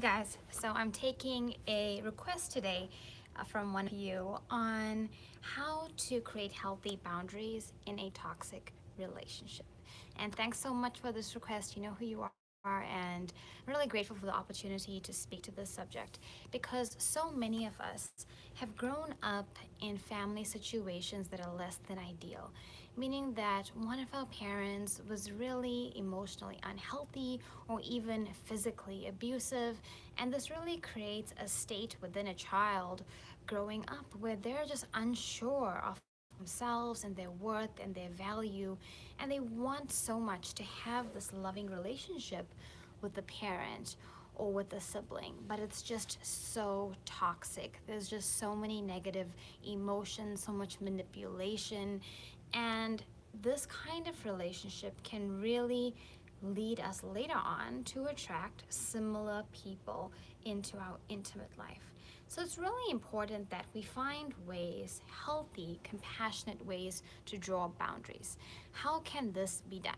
guys, so I'm taking a request today from one of you on how to create healthy boundaries in a toxic relationship. And thanks so much for this request. You know who you are, and I'm really grateful for the opportunity to speak to this subject because so many of us have grown up in family situations that are less than ideal, meaning that one of our parents was really emotionally unhealthy or even physically abusive. And this really creates a state within a child growing up where they're just unsure of themselves and their worth and their value. And they want so much to have this loving relationship with the parent or with the sibling, but it's just so toxic. There's just so many negative emotions, so much manipulation, and this kind of relationship can really lead us later on to attract similar people into our intimate life. So it's really important that we find ways, healthy, compassionate ways to draw boundaries. How can this be done?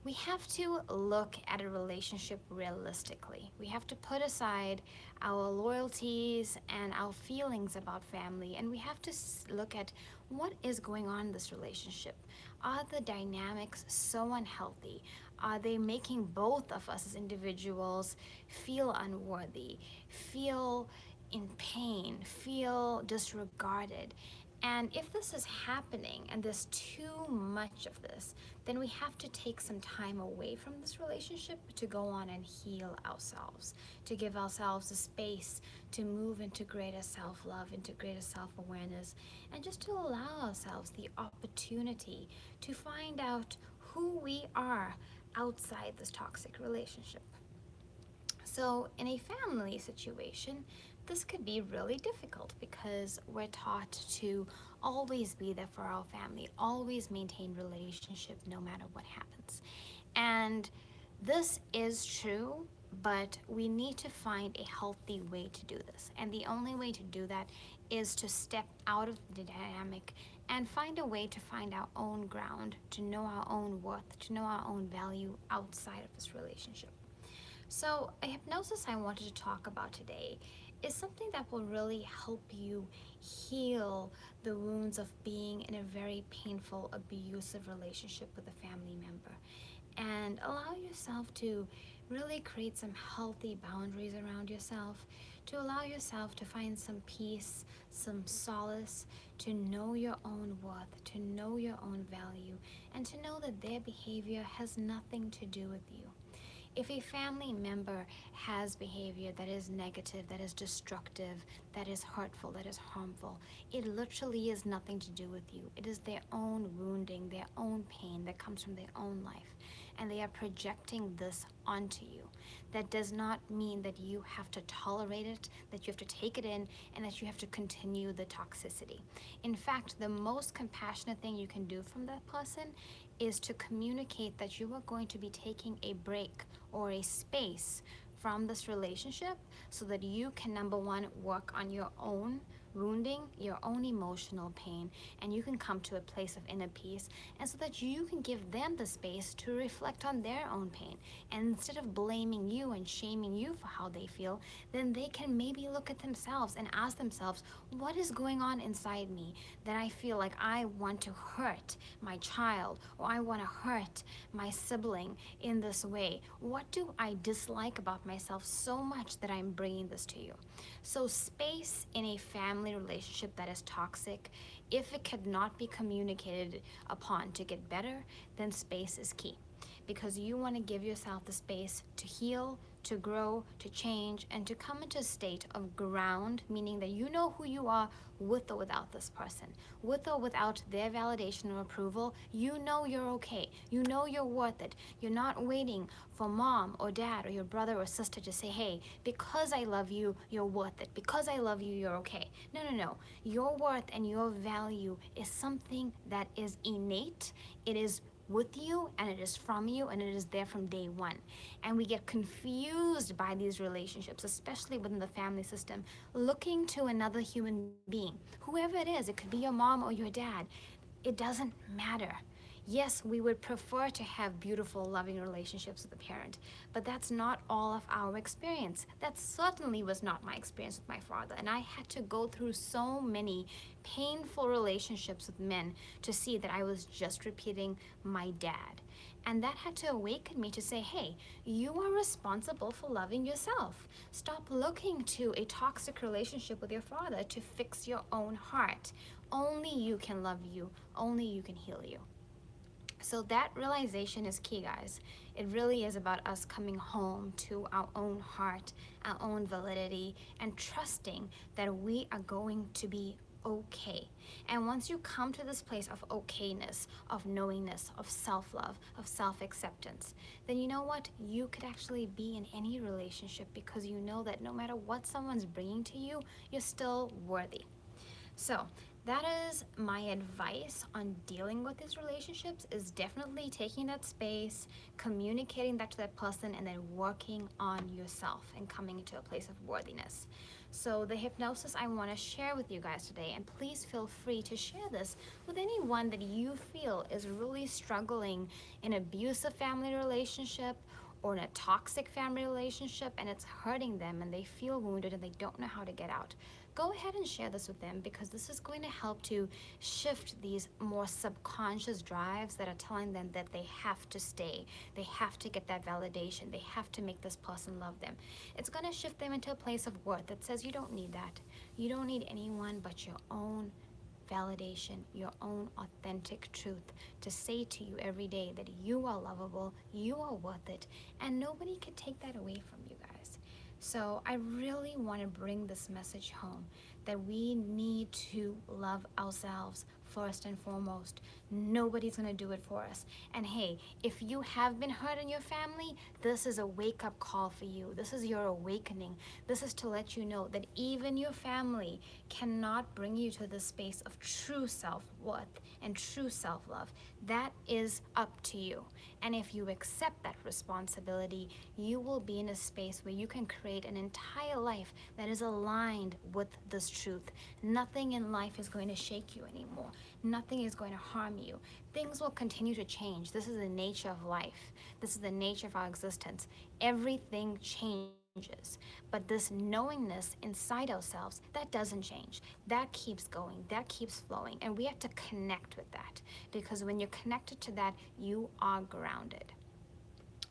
We have to look at a relationship realistically. We have to put aside our loyalties and our feelings about family, and we have to look at what is going on in this relationship. Are the dynamics so unhealthy? Are they making both of us as individuals feel unworthy, feel in pain, feel disregarded? And if this is happening and there's too much of this, then we have to take some time away from this relationship to go on and heal ourselves, to give ourselves the space to move into greater self love, into greater self awareness, and just to allow ourselves the opportunity to find out who we are outside this toxic relationship. So, in a family situation, this could be really difficult because we're taught to always be there for our family, always maintain relationship no matter what happens. And this is true, but we need to find a healthy way to do this. And the only way to do that is to step out of the dynamic and find a way to find our own ground, to know our own worth, to know our own value outside of this relationship. So, a hypnosis I wanted to talk about today is something that will really help you heal the wounds of being in a very painful, abusive relationship with a family member and allow yourself to really create some healthy boundaries around yourself, to allow yourself to find some peace, some solace, to know your own worth, to know your own value, and to know that their behavior has nothing to do with you. If a family member has behavior that is negative, that is destructive, that is hurtful, that is harmful, it literally is nothing to do with you. It is their own wounding, their own pain that comes from their own life. And they are projecting this onto you. That does not mean that you have to tolerate it, that you have to take it in, and that you have to continue the toxicity. In fact, the most compassionate thing you can do from that person is to communicate that you are going to be taking a break or a space from this relationship so that you can, number one, work on your own wounding, your own emotional pain, and you can come to a place of inner peace, and so that you can give them the space to reflect on their own pain. And instead of blaming you and shaming you for how they feel, then they can maybe look at themselves and ask themselves, what is going on inside me that I feel like I want to hurt my child or I want to hurt my sibling in this way? What do I dislike about myself so much that I'm bringing this to you? So space in a family relationship that is toxic, if it cannot be communicated upon to get better, then space is key, because you want to give yourself the space to heal, to grow, to change, and to come into a state of ground, meaning that you know who you are with or without this person. With or without their validation or approval, you know you're okay. You know you're worth it. You're not waiting for mom or dad or your brother or sister to say, hey, because I love you, you're worth it. Because I love you, you're okay. No, no, no. Your worth and your value is something that is innate. It is with you, and it is from you, and it is there from day one. And we get confused by these relationships, especially within the family system, looking to another human being, whoever it is. It could be your mom or your dad. It doesn't matter. Yes, we would prefer to have beautiful, loving relationships with a parent, but that's not all of our experience. That certainly was not my experience with my father, and I had to go through so many painful relationships with men to see that I was just repeating my dad. And that had to awaken me to say, hey, you are responsible for loving yourself. Stop looking to a toxic relationship with your father to fix your own heart. Only you can love you, only you can heal you. So that realization is key, guys. It really is about us coming home to our own heart, our own validity, and trusting that we are going to be okay. And once you come to this place of okayness, of knowingness, of self love, of self acceptance, then you know what? You could actually be in any relationship because you know that no matter what someone's bringing to you, you're still worthy. So that is my advice on dealing with these relationships, is definitely taking that space, communicating that to that person, and then working on yourself and coming into a place of worthiness. So the hypnosis I want to share with you guys today, and please feel free to share this with anyone that you feel is really struggling in an abusive family relationship or in a toxic family relationship, and it's hurting them and they feel wounded and they don't know how to get out. Go ahead and share this with them, because this is going to help to shift these more subconscious drives that are telling them that they have to stay, they have to get that validation, they have to make this person love them. It's going to shift them into a place of worth that says you don't need that. You don't need anyone but your own validation, your own authentic truth to say to you every day that you are lovable, you are worth it, and nobody can take that away from you guys. So I really want to bring this message home that we need to love ourselves first and foremost. Nobody's going to do it for us. And hey, if you have been hurt in your family, this is a wake up call for you. This is your awakening. This is to let you know that even your family cannot bring you to the space of true self worth and true self love. That is up to you. And if you accept that responsibility, you will be in a space where you can create an entire life that is aligned with this truth. Nothing in life is going to shake you anymore. Nothing is going to harm you. Things will continue to change. This is the nature of life. This is the nature of our existence. Everything changes. But this knowingness inside ourselves, that doesn't change. That keeps going. That keeps flowing. And we have to connect with that, because when you're connected to that, you are grounded.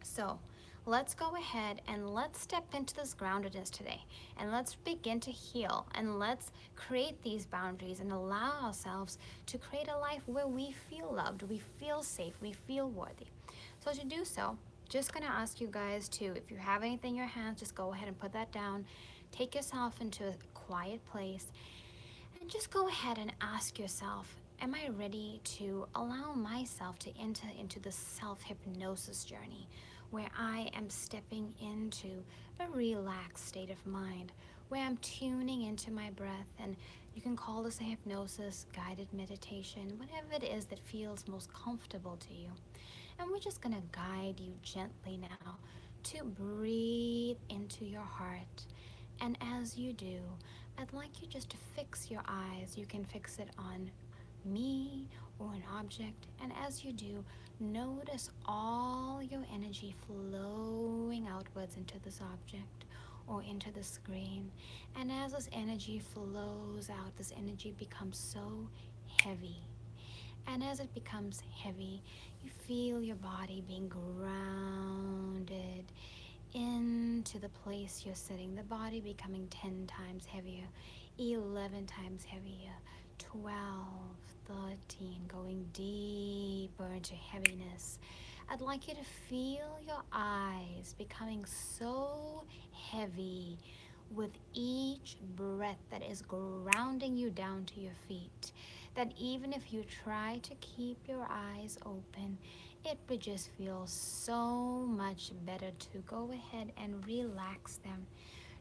So let's go ahead and let's step into this groundedness today, and let's begin to heal, and let's create these boundaries and allow ourselves to create a life where we feel loved, we feel safe, we feel worthy. So to do so, just gonna ask you guys to, if you have anything in your hands, just go ahead and put that down. Take yourself into a quiet place and just go ahead and ask yourself, am I ready to allow myself to enter into the self-hypnosis journey where I am stepping into a relaxed state of mind, where I'm tuning into my breath, and you can call this a hypnosis, guided meditation, whatever it is that feels most comfortable to you. And we're just gonna guide you gently now to breathe into your heart. And as you do, I'd like you just to fix your eyes. You can fix it on me or an object. And as you do, notice all your energy flowing outwards into this object or into the screen. And as this energy flows out, this energy becomes so heavy. And as it becomes heavy, you feel your body being grounded into the place you're sitting, the body becoming 10 times heavier, 11 times heavier, 12, 13, going deeper into heaviness. I'd like you to feel your eyes becoming so heavy with each breath that is grounding you down to your feet, that even if you try to keep your eyes open, it would just feel so much better to go ahead and relax them,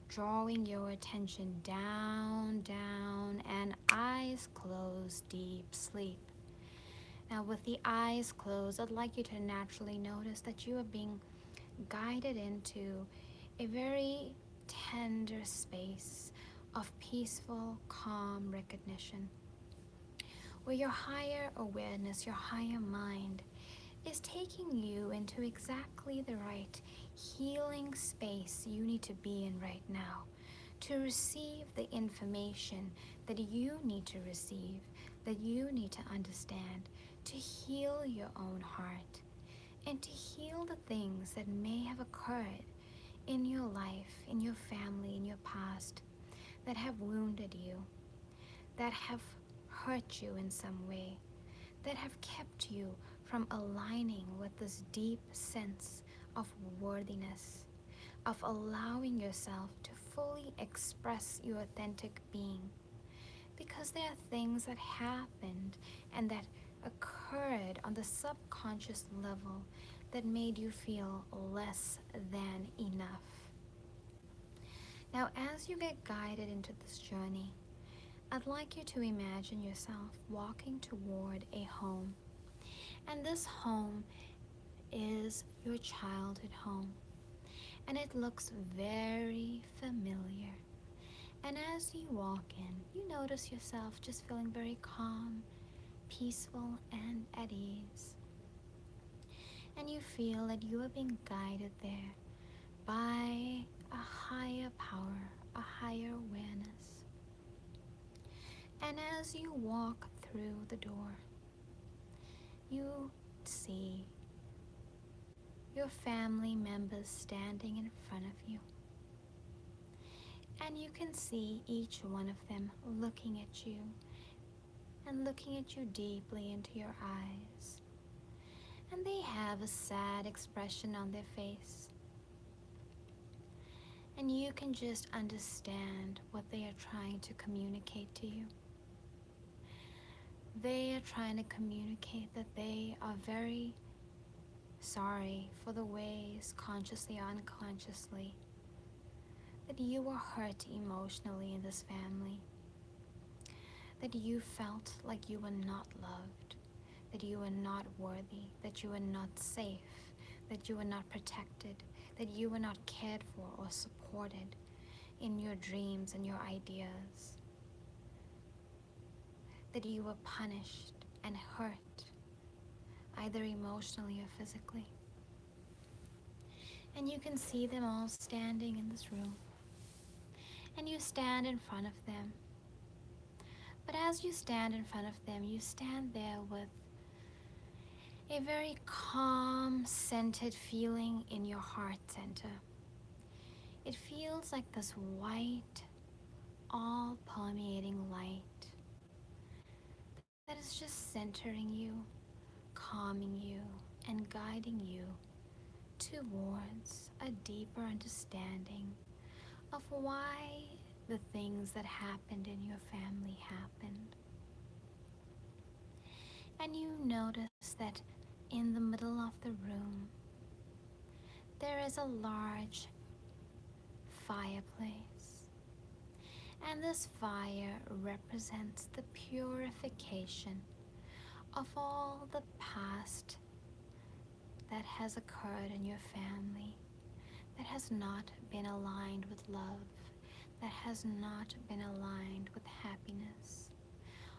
drawing your attention down, down, and eyes closed, deep sleep. Now, with the eyes closed, I'd like you to naturally notice that you are being guided into a very tender space of peaceful, calm recognition, where your higher awareness, your higher mind is taking you into exactly the right healing space you need to be in right now to receive the information that you need to receive, that you need to understand, to heal your own heart and to heal the things that may have occurred in your life, in your family, in your past, that have wounded you, that have hurt you in some way, that have kept you from aligning with this deep sense of worthiness, of allowing yourself to fully express your authentic being. Because there are things that happened and that occurred on the subconscious level that made you feel less than enough. Now, as you get guided into this journey, I'd like you to imagine yourself walking toward a home. And this home is your childhood home. And it looks very familiar. And as you walk in, you notice yourself just feeling very calm, peaceful, and at ease. And you feel that you are being guided there by a higher power, a higher awareness. And as you walk through the door, you see your family members standing in front of you. And you can see each one of them looking at you and looking at you deeply into your eyes. And they have a sad expression on their face. And you can just understand what they are trying to communicate to you. They are trying to communicate that they are very sorry for the ways, consciously or unconsciously, that you were hurt emotionally in this family, that you felt like you were not loved, that you were not worthy, that you were not safe, that you were not protected, that you were not cared for or supported in your dreams and your ideas, that you were punished and hurt, either emotionally or physically. And you can see them all standing in this room. And you stand in front of them. But as you stand in front of them, you stand there with a very calm, centered feeling in your heart center. It feels like this white, all-permeating light that is just centering you, calming you, and guiding you towards a deeper understanding of why the things that happened in your family happened. And you notice that in the middle of the room, there is a large fireplace. And this fire represents the purification of all the past that has occurred in your family, that has not been aligned with love, that has not been aligned with happiness.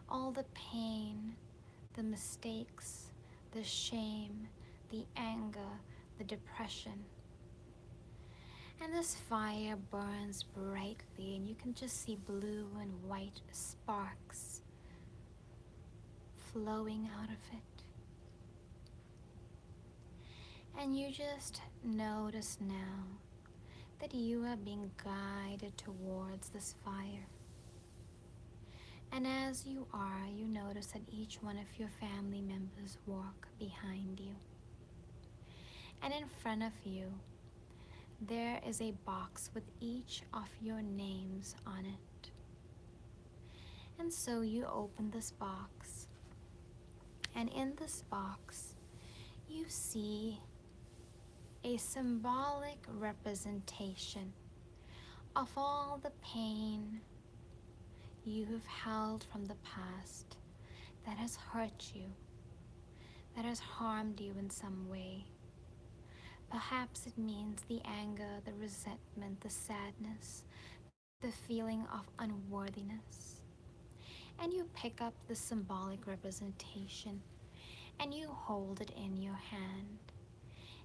All the pain, the mistakes, the shame, the anger, the depression. And this fire burns brightly, and you can just see blue and white sparks flowing out of it. And you just notice now that you are being guided towards this fire. And as you are, you notice that each one of your family members walk behind you. And in front of you, there is a box with each of your names on it. And so you open this box, and in this box, you see a symbolic representation of all the pain you have held from the past that has hurt you, that has harmed you in some way. Perhaps it means the anger, the resentment, the sadness, the feeling of unworthiness. And you pick up the symbolic representation and you hold it in your hand.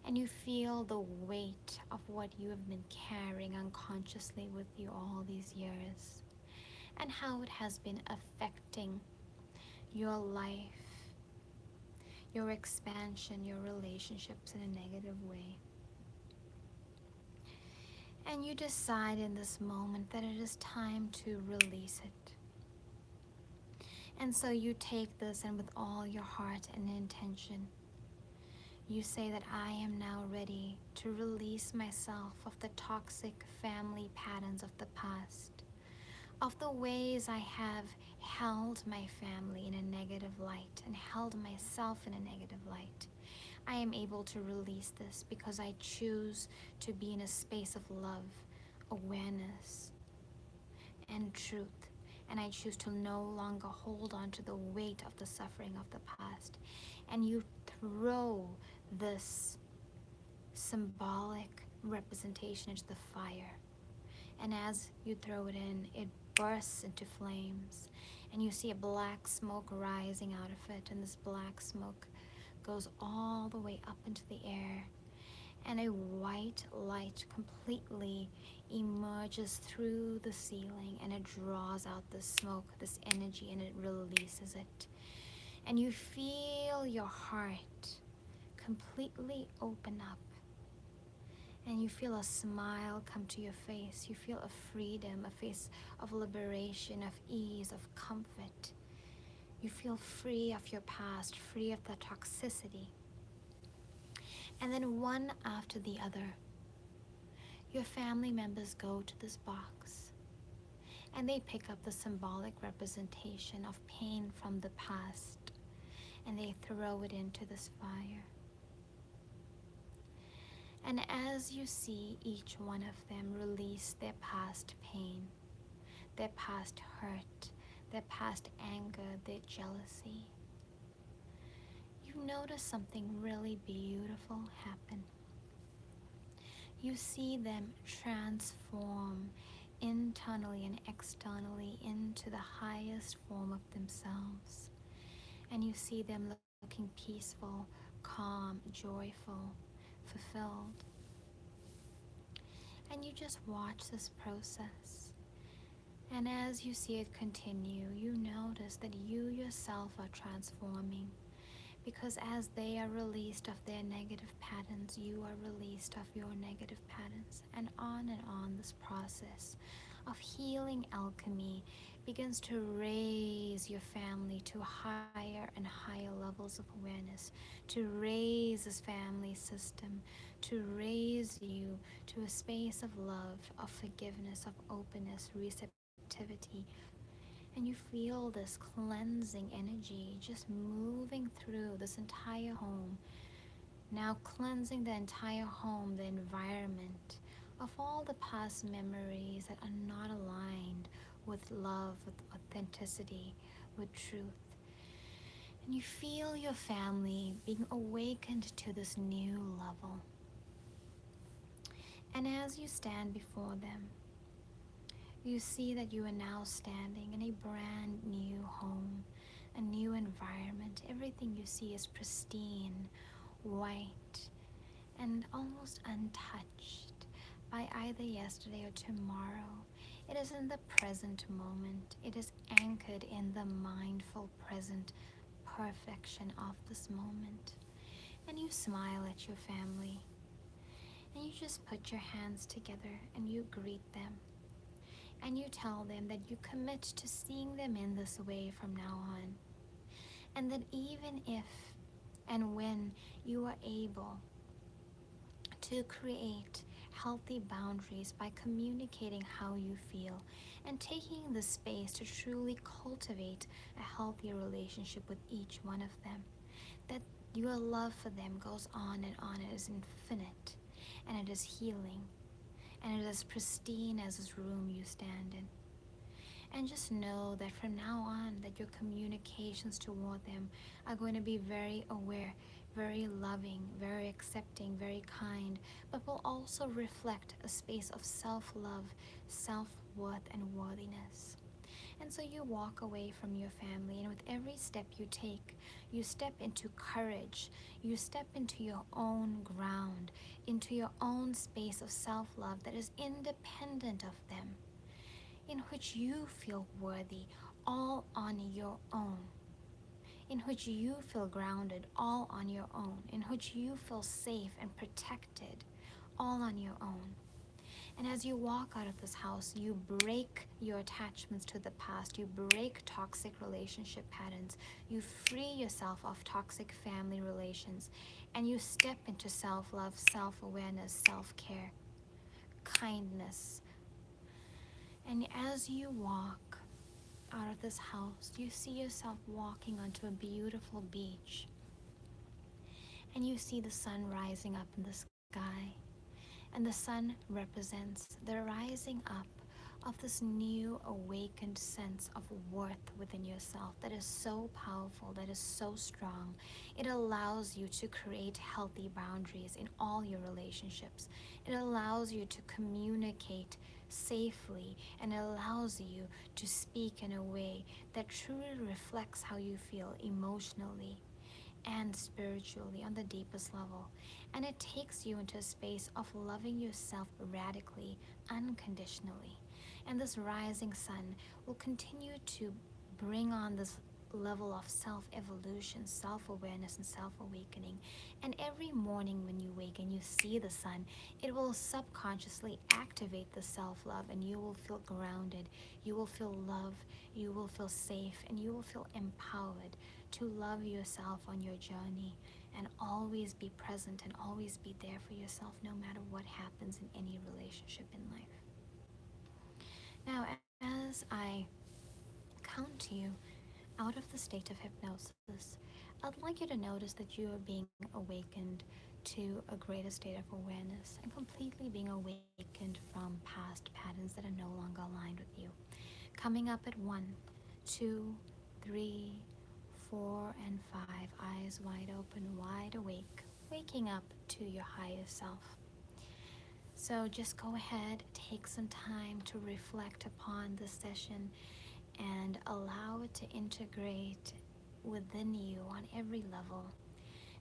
And you feel the weight of what you have been carrying unconsciously with you all these years, and how it has been affecting your life, your expansion, your relationships in a negative way. And you decide in this moment that it is time to release it. And so you take this, and with all your heart and intention, you say that I am now ready to release myself of the toxic family patterns of the past, of the ways I have held my family in a negative light and held myself in a negative light. I am able to release this because I choose to be in a space of love, awareness, and truth. And I choose to no longer hold on to the weight of the suffering of the past. And you throw this symbolic representation into the fire. And as you throw it in, it bursts into flames. And you see a black smoke rising out of it. And this black smoke goes all the way up into the air. And a white light completely emerges through the ceiling, and it draws out the smoke, this energy, and it releases it. And you feel your heart completely open up, and you feel a smile come to your face. You feel a freedom, a face of liberation, of ease, of comfort. You feel free of your past, free of the toxicity. And then one after the other, your family members go to this box, and they pick up the symbolic representation of pain from the past, and they throw it into this fire. And as you see each one of them release their past pain, their past hurt, their past anger, their jealousy, you notice something really beautiful happen. You see them transform internally and externally into the highest form of themselves. And you see them looking peaceful, calm, joyful, fulfilled. And you just watch this process. And as you see it continue, you notice that you yourself are transforming. Because as they are released of their negative patterns, you are released of your negative patterns. And on this process of healing alchemy begins to raise your family to higher and higher levels of awareness, to raise this family system, to raise you to a space of love, of forgiveness, of openness, receptivity. And you feel this cleansing energy just moving through this entire home, now cleansing the entire home, the environment of all the past memories that are not aligned with love, with authenticity, with truth. And you feel your family being awakened to this new level. And as you stand before them, you see that you are now standing in a brand new home, a new environment. Everything you see is pristine, white, and almost untouched by either yesterday or tomorrow. It is in the present moment. It is anchored in the mindful present perfection of this moment. And you smile at your family, and you just put your hands together and you greet them. And you tell them that you commit to seeing them in this way from now on. And that even if and when you are able to create healthy boundaries by communicating how you feel and taking the space to truly cultivate a healthy relationship with each one of them, that your love for them goes on and on. It is infinite, and it is healing, and it is pristine as this room you stand in. And just know that from now on, that your communications toward them are going to be very aware, very loving, very accepting, very kind, but will also reflect a space of self-love, self-worth, and worthiness. And so you walk away from your family, and with every step you take, you step into courage, you step into your own ground, into your own space of self love that is independent of them, in which you feel worthy all on your own, in which you feel grounded all on your own, in which you feel safe and protected all on your own. And as you walk out of this house, you break your attachments to the past, you break toxic relationship patterns, you free yourself of toxic family relations, and you step into self love, self awareness, self care, kindness. And as you walk out of this house, you see yourself walking onto a beautiful beach, and you see the sun rising up in the sky. And the sun represents the rising up of this new awakened sense of worth within yourself that is so powerful, that is so strong. It allows you to create healthy boundaries in all your relationships. It allows you to communicate safely, and it allows you to speak in a way that truly reflects how you feel emotionally and spiritually on the deepest level. And it takes you into a space of loving yourself radically, unconditionally. And this rising sun will continue to bring on this level of self evolution, self awareness, and self awakening. And every morning when you wake and you see the sun, it will subconsciously activate the self love, and you will feel grounded, you will feel love, you will feel safe, and you will feel empowered to love yourself on your journey and always be present and always be there for yourself no matter what happens in any relationship in life. Now, as I count you out of the state of hypnosis, I'd like you to notice that you are being awakened to a greater state of awareness and completely being awakened from past patterns that are no longer aligned with you. Coming up at 1, 2, 3, 4, and 5, eyes wide open, wide awake, waking up to your higher self. So just go ahead, take some time to reflect upon this session and allow it to integrate within you on every level.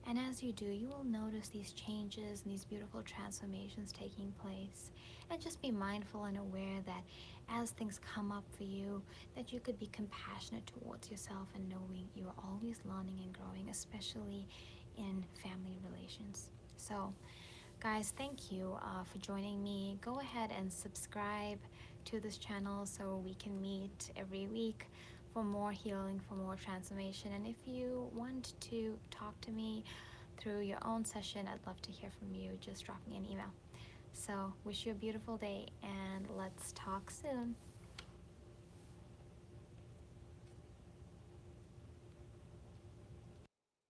And as you do, you will notice these changes and these beautiful transformations taking place. And just be mindful and aware that as things come up for you, that you could be compassionate towards yourself and knowing you are always learning and growing, especially in family relations. So, guys, thank you for joining me. Go ahead and subscribe to this channel so we can meet every week for more healing, for more transformation. And if you want to talk to me through your own session, I'd love to hear from you. Just drop me an email. So, wish you a beautiful day, and let's talk soon.